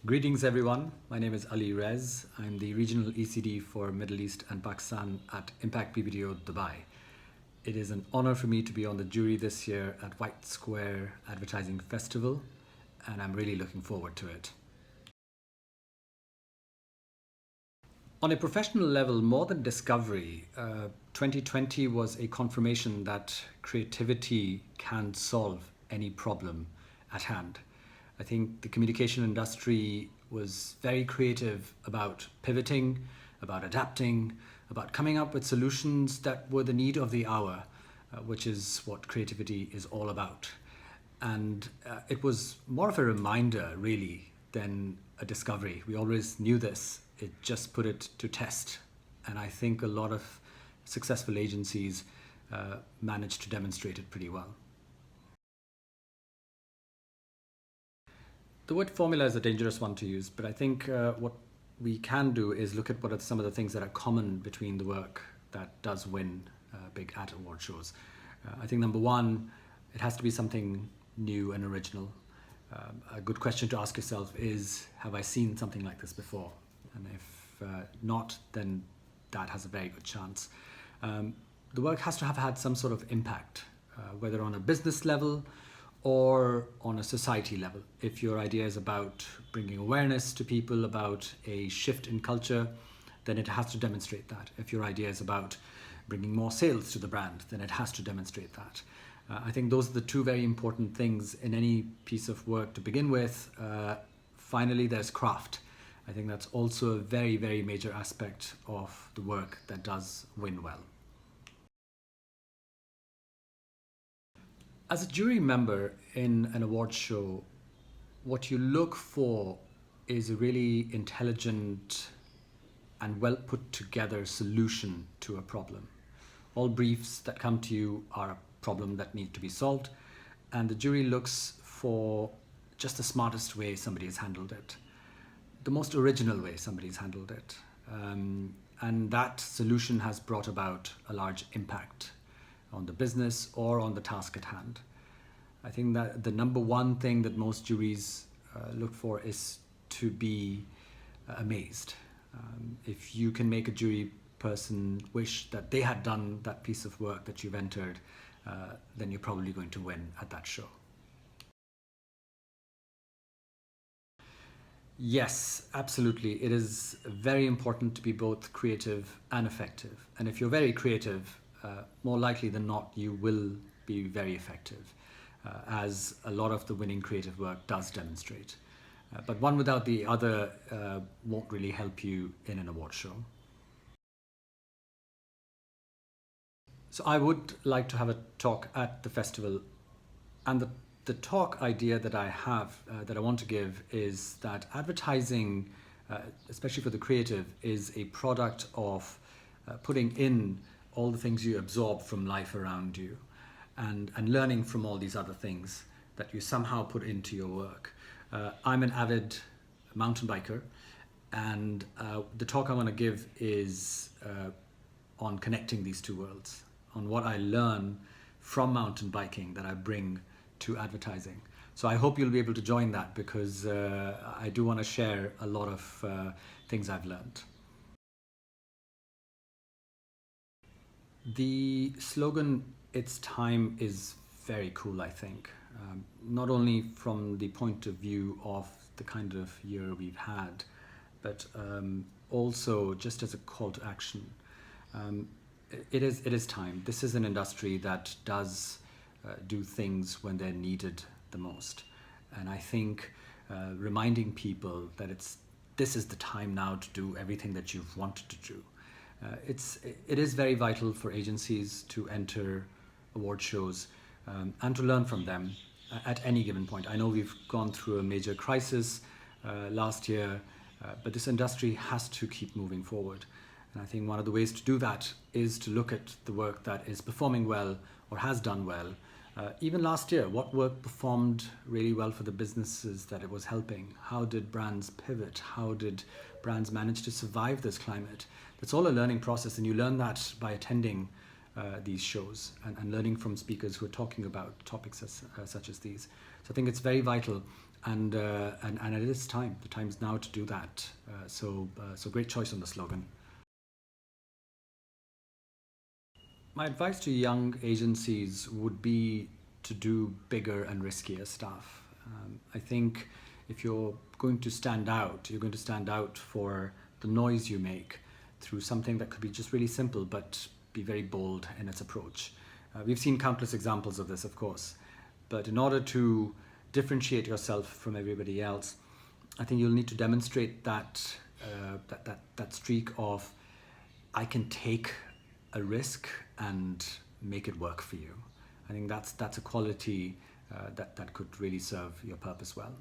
Greetings everyone, my name is Ali REZ. I'm the Regional ECD for Middle East and Pakistan at Impact BBDO Dubai. It is an honor for me to be on the jury this year at White Square Advertising Festival, and I'm really looking forward to it. On a professional level, more than discovery, 2020 was a confirmation that creativity can solve any problem at hand. I think the communication industry was very creative about pivoting, about adapting, about coming up with solutions that were the need of the hour, which is what creativity is all about. And it was more of a reminder, really, than a discovery. We always knew this. It just put it to test. And I think a lot of successful agencies managed to demonstrate it pretty well. The word formula is a dangerous one to use, but I think what we can do is look at what are some of the things that are common between the work that does win big ad award shows. I think number one, it has to be something new and original. A good question to ask yourself is, have I seen something like this before? And if not, then that has a very good chance. The work has to have had some sort of impact, whether on a business level or on a society level. If your idea is about bringing awareness to people about a shift in culture, then it has to demonstrate that. If your idea is about bringing more sales to the brand, then it has to demonstrate that. I think those are the two very important things in any piece of work to begin with. Finally, there's craft. I think that's also a very, very major aspect of the work that does win well. As a jury member in an award show, what you look for is a really intelligent and well put together solution to a problem. All briefs that come to you are a problem that needs to be solved, and the jury looks for just the smartest way somebody has handled it, the most original way somebody's handled it. And that solution has brought about a large impact on the business or on the task at hand. I think that the number one thing that most juries look for is to be amazed. If you can make a jury person wish that they had done that piece of work that you've entered, then you're probably going to win at that show. Yes, absolutely. It is very important to be both creative and effective. And if you're very creative, more likely than not, you will be very effective, as a lot of the winning creative work does demonstrate. But one without the other won't really help you in an award show. So I would like to have a talk at the festival, and the talk idea that I have, that I want to give, is that advertising, especially for the creative, is a product of putting in all the things you absorb from life around you and learning from all these other things that you somehow put into your work. I'm an avid mountain biker, and the talk I want to give is on connecting these two worlds, on what I learn from mountain biking that I bring to advertising. So I hope you'll be able to join that, because I do want to share a lot of things I've learned. The slogan, "It's Time," is very cool, I think. Not only from the point of view of the kind of year we've had, but also just as a call to action. It is time. This is an industry that does do things when they're needed the most. And I think reminding people that this is the time now to do everything that you've wanted to do. It is very vital for agencies to enter award shows and to learn from them at any given point. I know we've gone through a major crisis last year, but this industry has to keep moving forward. And I think one of the ways to do that is to look at the work that is performing well or has done well. Even last year, what work performed really well for the businesses that it was helping? How did brands pivot? How did brands manage to survive this climate? That's all a learning process, and you learn that by attending these shows and learning from speakers who are talking about topics such as these. So I think it's very vital, and it is time. The time is now to do that. So great choice on the slogan. My advice to young agencies would be to do bigger and riskier stuff. I think if you're going to stand out, you're going to stand out for the noise you make through something that could be just really simple but be very bold in its approach. We've seen countless examples of this, of course, but in order to differentiate yourself from everybody else, I think you'll need to demonstrate that streak of, I can take a risk and make it work for you. I think that's a quality that could really serve your purpose well.